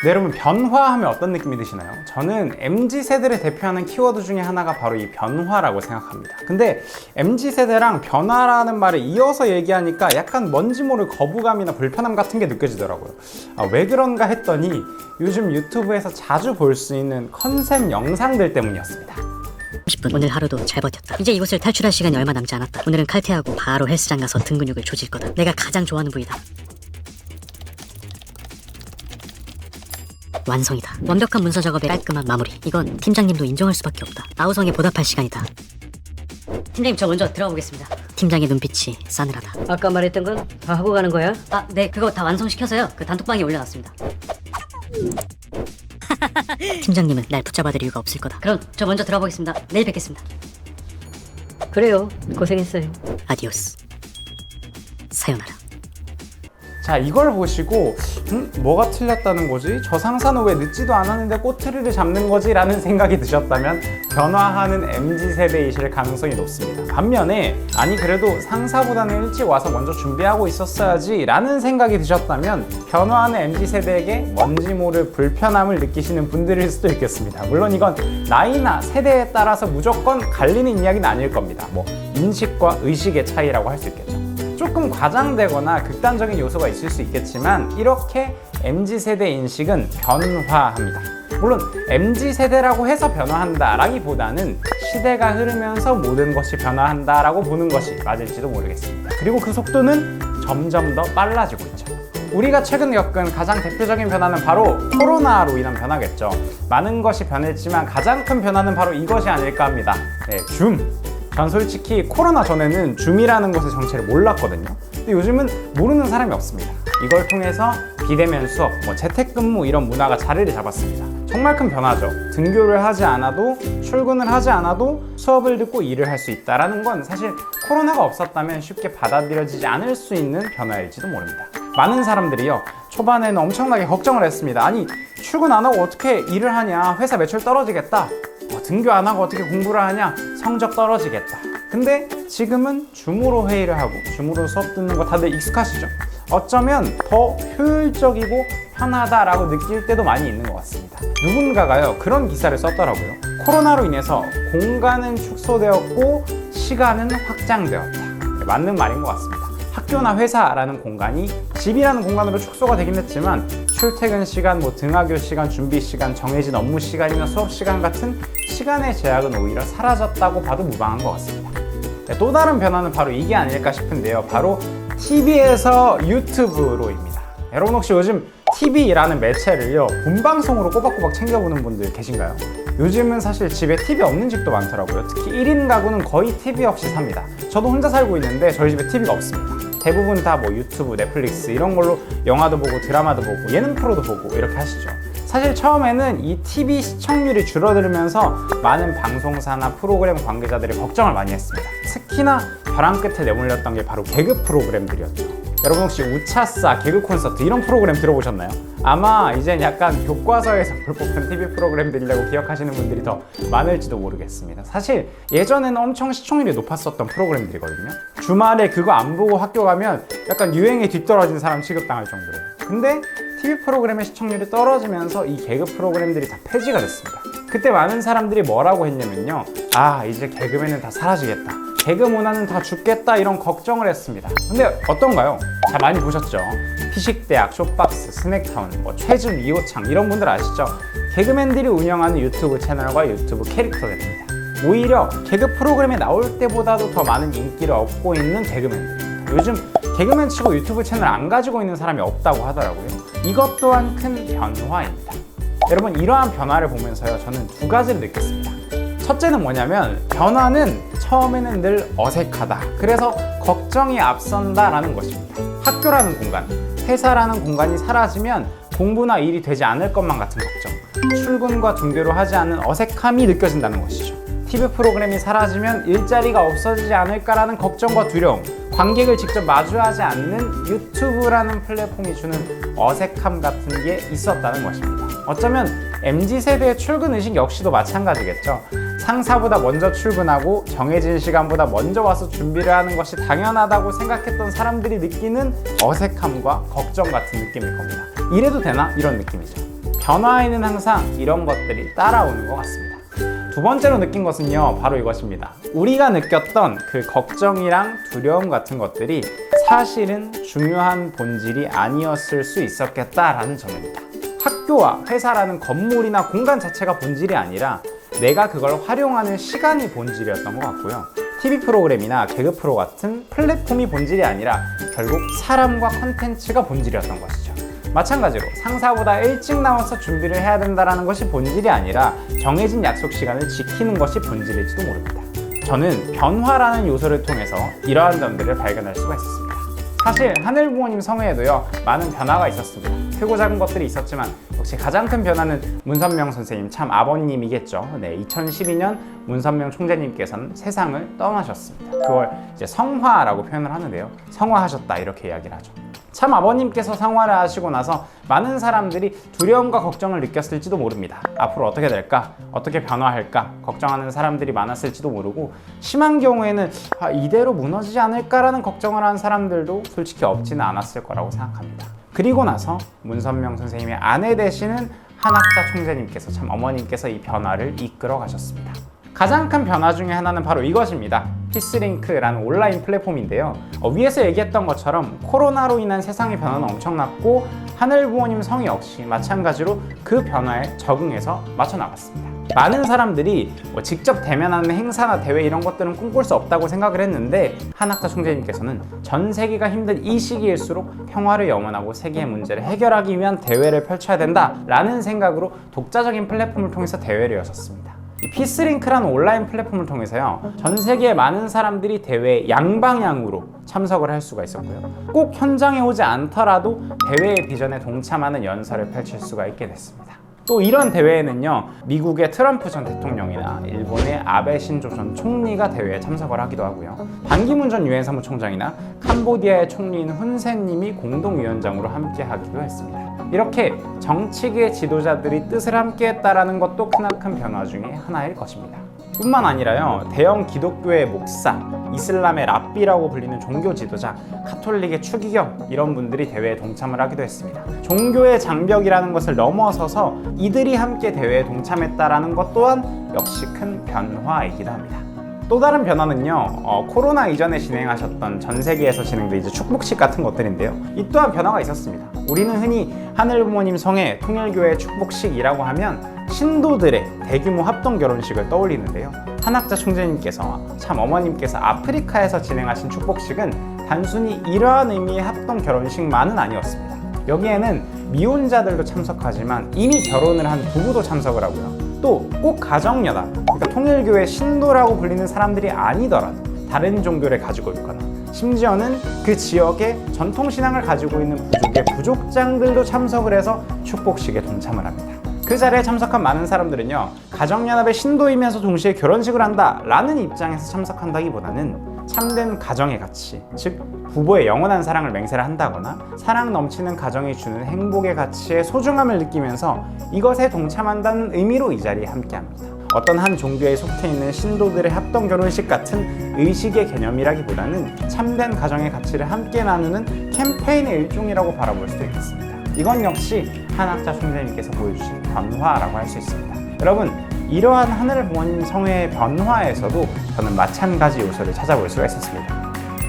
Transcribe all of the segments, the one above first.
네, 여러분 변화하면 어떤 느낌이 드시나요? 저는 MZ세대를 대표하는 키워드 중에 하나가 바로 이 변화라고 생각합니다. 근데 MZ세대랑 변화라는 말을 이어서 얘기하니까 약간 뭔지 모를 거부감이나 불편함 같은 게 느껴지더라고요. 왜 그런가 했더니 요즘 유튜브에서 자주 볼 수 있는 컨셉 영상들 때문이었습니다. 30분 오늘 하루도 잘 버텼다. 이제 이곳을 탈출할 시간이 얼마 남지 않았다. 오늘은 칼퇴하고 바로 헬스장 가서 등 근육을 조질 거다. 내가 가장 좋아하는 부위다. 완성이다. 완벽한 문서 작업의 깔끔한 마무리. 이건 팀장님도 인정할 수밖에 없다. 아우성에 보답할 시간이다. 팀장님, 저 먼저 들어가 보겠습니다. 팀장의 눈빛이 싸늘하다. 아까 말했던 건 다 하고 가는 거야? 네, 그거 다 완성시켜서요. 그 단톡방에 올려놨습니다. 팀장님은 날 붙잡아줄 이유가 없을 거다. 그럼 저 먼저 들어가 보겠습니다. 내일 뵙겠습니다. 그래요. 고생했어요. 아디오스. 사요나라. 자, 이걸 보시고 뭐가 틀렸다는 거지? 저 상사는 왜 늦지도 않았는데 꼬투리를 잡는 거지? 라는 생각이 드셨다면 변화하는 MZ세대이실 가능성이 높습니다. 반면에 아니 그래도 상사보다는 일찍 와서 먼저 준비하고 있었어야지 라는 생각이 드셨다면 변화하는 MZ세대에게 뭔지 모를 불편함을 느끼시는 분들일 수도 있겠습니다. 물론 이건 나이나 세대에 따라서 무조건 갈리는 이야기는 아닐 겁니다. 뭐 인식과 의식의 차이라고 할 수 있겠죠. 조금 과장되거나 극단적인 요소가 있을 수 있겠지만 이렇게 MZ세대 인식은 변화합니다. 물론 MZ세대라고 해서 변화한다라기보다는 시대가 흐르면서 모든 것이 변화한다라고 보는 것이 맞을지도 모르겠습니다. 그리고 그 속도는 점점 더 빨라지고 있죠. 우리가 최근 겪은 가장 대표적인 변화는 바로 코로나로 인한 변화겠죠. 많은 것이 변했지만 가장 큰 변화는 바로 이것이 아닐까 합니다. 네, 줌. 전 솔직히 코로나 전에는 줌이라는 것의 정체를 몰랐거든요. 근데 요즘은 모르는 사람이 없습니다. 이걸 통해서 비대면 수업, 재택근무 이런 문화가 자리를 잡았습니다. 정말 큰 변화죠. 등교를 하지 않아도 출근을 하지 않아도 수업을 듣고 일을 할 수 있다는 건 사실 코로나가 없었다면 쉽게 받아들여지지 않을 수 있는 변화일지도 모릅니다. 많은 사람들이요, 초반에는 엄청나게 걱정을 했습니다. 아니, 출근 안 하고 어떻게 일을 하냐, 회사 매출 떨어지겠다, 등교 안 하고 어떻게 공부를 하냐, 성적 떨어지겠다. 근데 지금은 줌으로 회의를 하고 줌으로 수업 듣는 거 다들 익숙하시죠? 어쩌면 더 효율적이고 편하다라고 느낄 때도 많이 있는 것 같습니다. 누군가가요, 그런 기사를 썼더라고요. 코로나로 인해서 공간은 축소되었고 시간은 확장되었다. 맞는 말인 것 같습니다. 학교나 회사라는 공간이 집이라는 공간으로 축소가 되긴 했지만 출퇴근 시간, 등하교 시간, 준비 시간, 정해진 업무 시간이나 수업 시간 같은 시간의 제약은 오히려 사라졌다고 봐도 무방한 것 같습니다. 네, 또 다른 변화는 바로 이게 아닐까 싶은데요. 바로 TV에서 유튜브로입니다. 여러분 혹시 요즘 TV라는 매체를요, 본방송으로 꼬박꼬박 챙겨보는 분들 계신가요? 요즘은 사실 집에 TV 없는 집도 많더라고요. 특히 1인 가구는 거의 TV 없이 삽니다. 저도 혼자 살고 있는데 저희 집에 TV가 없습니다. 대부분 다 유튜브, 넷플릭스 이런 걸로 영화도 보고 드라마도 보고 예능 프로도 보고 이렇게 하시죠. 사실 처음에는 이 TV 시청률이 줄어들면서 많은 방송사나 프로그램 관계자들이 걱정을 많이 했습니다. 특히나 벼랑 끝에 내몰렸던 게 바로 개그 프로그램들이었죠. 여러분 혹시 우차싸, 개그 콘서트 이런 프로그램 들어보셨나요? 아마 이젠 약간 교과서에서 볼 법한 TV 프로그램들이라고 기억하시는 분들이 더 많을지도 모르겠습니다. 사실 예전에는 엄청 시청률이 높았었던 프로그램들이거든요. 주말에 그거 안 보고 학교 가면 약간 유행에 뒤떨어진 사람 취급당할 정도로요. 근데 TV 프로그램의 시청률이 떨어지면서 이 개그 프로그램들이 다 폐지가 됐습니다. 그때 많은 사람들이 뭐라고 했냐면요, 이제 개그맨은 다 사라지겠다, 개그 문화는 다 죽겠다, 이런 걱정을 했습니다. 근데 어떤가요? 다 많이 보셨죠? 피식대학, 쇼박스, 스낵타운, 최준, 이호창 이런 분들 아시죠? 개그맨들이 운영하는 유튜브 채널과 유튜브 캐릭터들입니다. 오히려 개그 프로그램에 나올 때보다도 더 많은 인기를 얻고 있는 개그맨들입니다. 요즘 개그맨 치고 유튜브 채널 안 가지고 있는 사람이 없다고 하더라고요. 이것 또한 큰 변화입니다. 여러분, 이러한 변화를 보면서요, 저는 두 가지를 느꼈습니다. 첫째는 뭐냐면, 변화는 처음에는 늘 어색하다, 그래서 걱정이 앞선다라는 것입니다. 학교라는 공간, 회사라는 공간이 사라지면 공부나 일이 되지 않을 것만 같은 걱정, 출근과 등교를 하지 않는 어색함이 느껴진다는 것이죠. TV 프로그램이 사라지면 일자리가 없어지지 않을까라는 걱정과 두려움, 관객을 직접 마주하지 않는 유튜브라는 플랫폼이 주는 어색함 같은 게 있었다는 것입니다. 어쩌면 MZ세대의 출근 의식 역시도 마찬가지겠죠. 상사보다 먼저 출근하고 정해진 시간보다 먼저 와서 준비를 하는 것이 당연하다고 생각했던 사람들이 느끼는 어색함과 걱정 같은 느낌일 겁니다. 이래도 되나? 이런 느낌이죠. 변화에는 항상 이런 것들이 따라오는 것 같습니다. 두 번째로 느낀 것은요, 바로 이것입니다. 우리가 느꼈던 그 걱정이랑 두려움 같은 것들이 사실은 중요한 본질이 아니었을 수 있었겠다라는 점입니다. 학교와 회사라는 건물이나 공간 자체가 본질이 아니라 내가 그걸 활용하는 시간이 본질이었던 것 같고요. TV 프로그램이나 개그 프로 같은 플랫폼이 본질이 아니라 결국 사람과 콘텐츠가 본질이었던 것이죠. 마찬가지로 상사보다 일찍 나와서 준비를 해야 된다는 것이 본질이 아니라 정해진 약속 시간을 지키는 것이 본질일지도 모릅니다. 저는 변화라는 요소를 통해서 이러한 점들을 발견할 수가 있었습니다. 사실 하늘부모님 성회에도요, 많은 변화가 있었습니다. 크고 작은 것들이 있었지만 역시 가장 큰 변화는 문선명 선생님, 참 아버님이겠죠. 2012년 문선명 총재님께서는 세상을 떠나셨습니다. 그걸 이제 성화라고 표현을 하는데요, 성화하셨다 이렇게 이야기를 하죠. 참 아버님께서 성화를 하시고 나서 많은 사람들이 두려움과 걱정을 느꼈을지도 모릅니다. 앞으로 어떻게 될까? 어떻게 변화할까? 걱정하는 사람들이 많았을지도 모르고, 심한 경우에는 이대로 무너지지 않을까라는 걱정을 하는 사람들도 솔직히 없지는 않았을 거라고 생각합니다. 그리고 나서 문선명 선생님의 아내 되시는 한학자 총재님께서, 참 어머님께서 이 변화를 이끌어 가셨습니다. 가장 큰 변화 중에 하나는 바로 이것입니다. 피스링크라는 온라인 플랫폼인데요. 위에서 얘기했던 것처럼 코로나로 인한 세상의 변화는 엄청났고, 하늘부모님 성의 역시 마찬가지로 그 변화에 적응해서 맞춰 나갔습니다. 많은 사람들이 직접 대면하는 행사나 대회 이런 것들은 꿈꿀 수 없다고 생각을 했는데, 한학자 총재님께서는 전 세계가 힘든 이 시기일수록 평화를 염원하고 세계의 문제를 해결하기 위한 대회를 펼쳐야 된다라는 생각으로 독자적인 플랫폼을 통해서 대회를 여셨습니다. 이 피스링크라는 온라인 플랫폼을 통해서요, 전 세계의 많은 사람들이 대회에 양방향으로 참석을 할 수가 있었고요. 꼭 현장에 오지 않더라도 대회의 비전에 동참하는 연설을 펼칠 수가 있게 됐습니다. 또 이런 대회에는요, 미국의 트럼프 전 대통령이나 일본의 아베 신조 전 총리가 대회에 참석을 하기도 하고요. 반기문 전 유엔 사무총장이나 캄보디아의 총리인 훈센님이 공동위원장으로 함께 하기도 했습니다. 이렇게 정치계 지도자들이 뜻을 함께 했다라는 것도 크나큰 변화 중에 하나일 것입니다. 뿐만 아니라요, 대형 기독교의 목사, 이슬람의 랍비라고 불리는 종교 지도자, 카톨릭의 추기경, 이런 분들이 대회에 동참을 하기도 했습니다. 종교의 장벽이라는 것을 넘어서서 이들이 함께 대회에 동참했다라는 것 또한 역시 큰 변화이기도 합니다. 또 다른 변화는요, 코로나 이전에 진행하셨던 전 세계에서 진행된 이제 축복식 같은 것들인데요, 이 또한 변화가 있었습니다. 우리는 흔히 하늘부모님 성회 통일교회 축복식이라고 하면 신도들의 대규모 합동 결혼식을 떠올리는데요, 한학자 총재님께서, 참 어머님께서 아프리카에서 진행하신 축복식은 단순히 이러한 의미의 합동 결혼식만은 아니었습니다. 여기에는 미혼자들도 참석하지만 이미 결혼을 한 부부도 참석을 하고요, 또 꼭 가정연합, 그러니까 통일교회 신도라고 불리는 사람들이 아니더라도 다른 종교를 가지고 있거나, 심지어는 그 지역의 전통신앙을 가지고 있는 부족의 부족장들도 참석을 해서 축복식에 동참을 합니다. 그 자리에 참석한 많은 사람들은요, 가정연합의 신도이면서 동시에 결혼식을 한다 라는 입장에서 참석한다기보다는 참된 가정의 가치, 즉 부부의 영원한 사랑을 맹세를 한다거나 사랑 넘치는 가정이 주는 행복의 가치의 소중함을 느끼면서 이것에 동참한다는 의미로 이 자리에 함께합니다. 어떤 한 종교에 속해 있는 신도들의 합동 결혼식 같은 의식의 개념이라기보다는 참된 가정의 가치를 함께 나누는 캠페인의 일종이라고 바라볼 수도 있겠습니다. 이건 역시 한학자 총재님께서 보여주신 변화라고 할 수 있습니다. 여러분, 이러한 하늘부모님 성회의 변화에서도 저는 마찬가지 요소를 찾아볼 수가 있었습니다.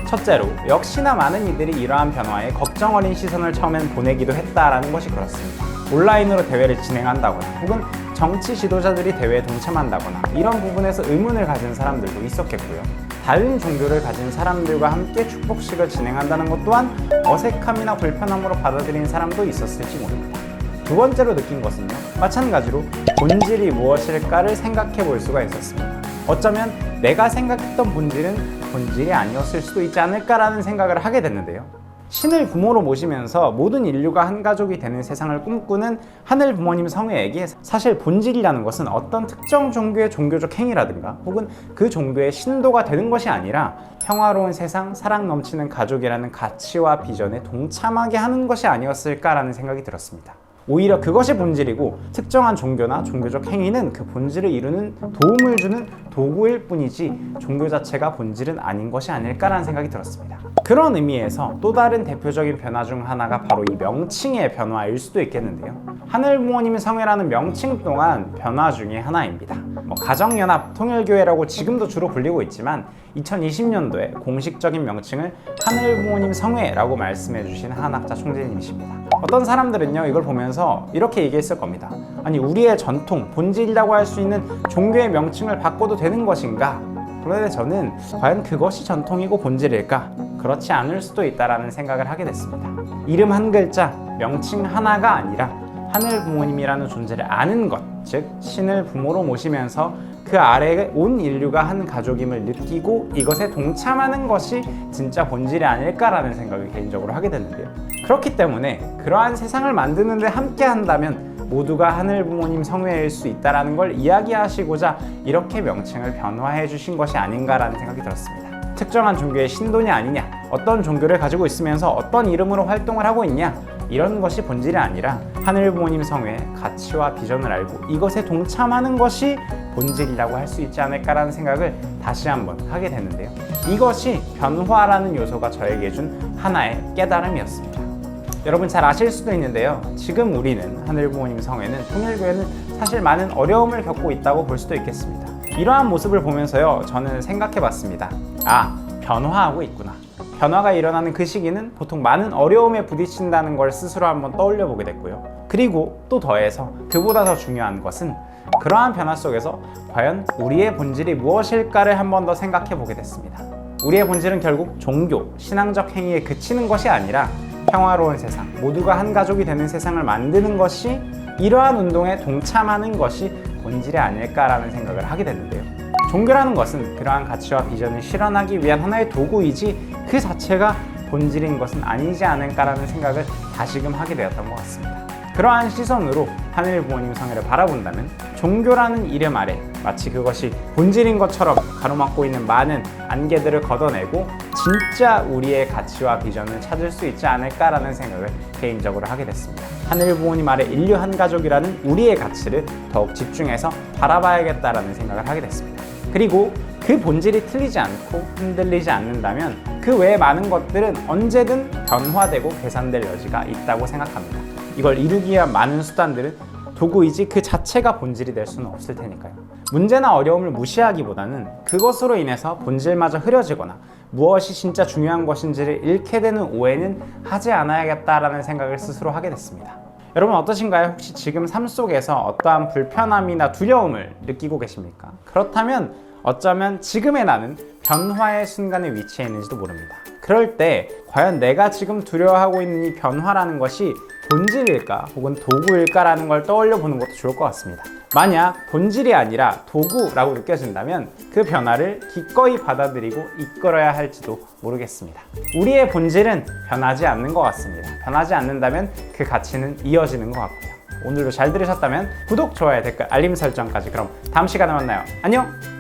첫째로, 역시나 많은 이들이 이러한 변화에 걱정 어린 시선을 처음엔 보내기도 했다라는 것이 그렇습니다. 온라인으로 대회를 진행한다거나 혹은 정치 지도자들이 대회에 동참한다거나 이런 부분에서 의문을 가진 사람들도 있었겠고요. 다른 종교를 가진 사람들과 함께 축복식을 진행한다는 것 또한 어색함이나 불편함으로 받아들인 사람도 있었을지 모릅니다. 두 번째로 느낀 것은요, 마찬가지로 본질이 무엇일까를 생각해 볼 수가 있었습니다. 어쩌면 내가 생각했던 본질은 본질이 아니었을 수도 있지 않을까라는 생각을 하게 됐는데요. 신을 부모로 모시면서 모든 인류가 한 가족이 되는 세상을 꿈꾸는 하늘 부모님 성회에게 사실 본질이라는 것은 어떤 특정 종교의 종교적 행위라든가 혹은 그 종교의 신도가 되는 것이 아니라 평화로운 세상, 사랑 넘치는 가족이라는 가치와 비전에 동참하게 하는 것이 아니었을까라는 생각이 들었습니다. 오히려 그것이 본질이고 특정한 종교나 종교적 행위는 그 본질을 이루는 도움을 주는 도구일 뿐이지 종교 자체가 본질은 아닌 것이 아닐까라는 생각이 들었습니다. 그런 의미에서 또 다른 대표적인 변화 중 하나가 바로 이 명칭의 변화일 수도 있겠는데요. 하늘부모님 성회라는 명칭 또한 변화 중의 하나입니다. 가정연합 통일교회라고 지금도 주로 불리고 있지만 2020년도에 공식적인 명칭을 하늘부모님 성회라고 말씀해 주신 한학자 총재님이십니다. 어떤 사람들은요, 이걸 보면서 이렇게 얘기했을 겁니다. 아니, 우리의 전통, 본질이라고 할 수 있는 종교의 명칭을 바꿔도 되는 것인가? 그런데 저는 과연 그것이 전통이고 본질일까? 그렇지 않을 수도 있다라는 생각을 하게 됐습니다. 이름 한 글자, 명칭 하나가 아니라 하늘 부모님이라는 존재를 아는 것, 즉 신을 부모로 모시면서 그 아래에 온 인류가 한 가족임을 느끼고 이것에 동참하는 것이 진짜 본질이 아닐까라는 생각을 개인적으로 하게 됐는데요. 그렇기 때문에 그러한 세상을 만드는 데 함께 한다면 모두가 하늘 부모님 성회일 수 있다는 걸 이야기하시고자 이렇게 명칭을 변화해 주신 것이 아닌가라는 생각이 들었습니다. 특정한 종교의 신도냐 아니냐, 어떤 종교를 가지고 있으면서 어떤 이름으로 활동을 하고 있냐, 이런 것이 본질이 아니라 하늘 부모님 성회의 가치와 비전을 알고 이것에 동참하는 것이 본질이라고 할 수 있지 않을까라는 생각을 다시 한번 하게 됐는데요. 이것이 변화라는 요소가 저에게 준 하나의 깨달음이었습니다. 여러분 잘 아실 수도 있는데요. 지금 우리는 하늘 부모님 성회는, 통일교회는 사실 많은 어려움을 겪고 있다고 볼 수도 있겠습니다. 이러한 모습을 보면서요, 저는 생각해 봤습니다. 변화하고 있구나. 변화가 일어나는 그 시기는 보통 많은 어려움에 부딪힌다는 걸 스스로 한번 떠올려 보게 됐고요. 그리고 또 더해서 그보다 더 중요한 것은 그러한 변화 속에서 과연 우리의 본질이 무엇일까를 한번 더 생각해 보게 됐습니다. 우리의 본질은 결국 종교, 신앙적 행위에 그치는 것이 아니라 평화로운 세상, 모두가 한 가족이 되는 세상을 만드는 것이, 이러한 운동에 동참하는 것이 본질이 아닐까라는 생각을 하게 됐는데요. 종교라는 것은 그러한 가치와 비전을 실현하기 위한 하나의 도구이지 그 자체가 본질인 것은 아니지 않을까라는 생각을 다시금 하게 되었던 것 같습니다. 그러한 시선으로 하늘 부모님 성회를 바라본다면 종교라는 이름 아래 마치 그것이 본질인 것처럼 가로막고 있는 많은 안개들을 걷어내고 진짜 우리의 가치와 비전을 찾을 수 있지 않을까라는 생각을 개인적으로 하게 됐습니다. 하늘 부모님 아래 인류 한 가족이라는 우리의 가치를 더욱 집중해서 바라봐야겠다라는 생각을 하게 됐습니다. 그리고 그 본질이 틀리지 않고 흔들리지 않는다면 그 외에 많은 것들은 언제든 변화되고 개선될 여지가 있다고 생각합니다. 이걸 이루기 위한 많은 수단들은 도구이지 그 자체가 본질이 될 수는 없을 테니까요. 문제나 어려움을 무시하기보다는 그것으로 인해서 본질마저 흐려지거나 무엇이 진짜 중요한 것인지를 잃게 되는 오해는 하지 않아야겠다라는 생각을 스스로 하게 됐습니다. 여러분 어떠신가요? 혹시 지금 삶 속에서 어떠한 불편함이나 두려움을 느끼고 계십니까? 그렇다면 어쩌면 지금의 나는 변화의 순간에 위치해 있는지도 모릅니다. 그럴 때 과연 내가 지금 두려워하고 있는 이 변화라는 것이 본질일까 혹은 도구일까라는 걸 떠올려 보는 것도 좋을 것 같습니다. 만약 본질이 아니라 도구라고 느껴진다면 그 변화를 기꺼이 받아들이고 이끌어야 할지도 모르겠습니다. 우리의 본질은 변하지 않는 것 같습니다. 변하지 않는다면 그 가치는 이어지는 것 같고요. 오늘도 잘 들으셨다면 구독, 좋아요, 댓글, 알림 설정까지. 그럼 다음 시간에 만나요. 안녕!